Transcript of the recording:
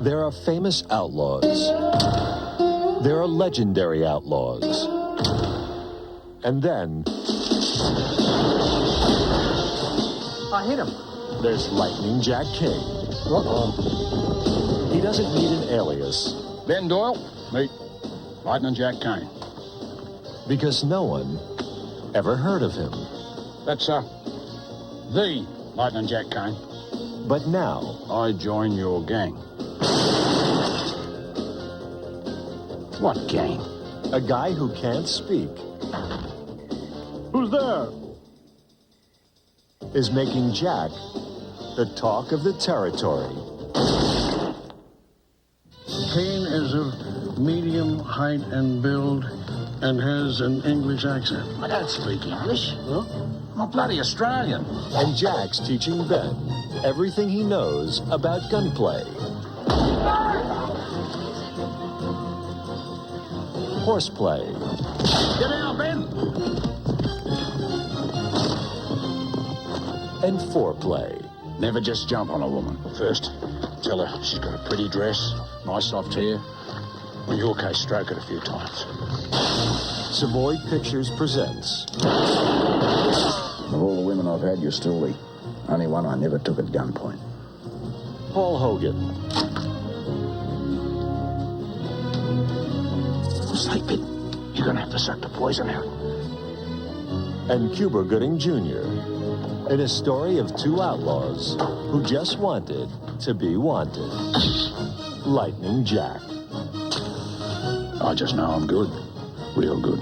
There are famous outlaws. There are legendary outlaws. And then I hit him. there's Lightning Jack King. He doesn't need an alias Ben Doyle, meet Lightning Jack Kane. because no one ever heard of him. That's, the Lightning Jack Kane. But now, I join your gang. What gang? a guy who can't speak Who's there? is making Jack the talk of the territory. Kane is of medium height and build and has an English accent. I don't speak English. Huh? I'm a bloody Australian. And Jack's teaching Ben everything he knows about gunplay, horseplay, Get out, Ben! and foreplay. Never just jump on a woman. First, tell her she's got a pretty dress, nice soft hair. In your case, stroke it a few times. Savoy Pictures presents Of all the women I've had, you're still the only one I never took at gunpoint. Paul Hogan, Sleep it. You're gonna have to suck the poison out. and Cuba Gooding Jr. in a story of two outlaws who just wanted to be wanted. Lightning Jack. I just know I'm good. Real good.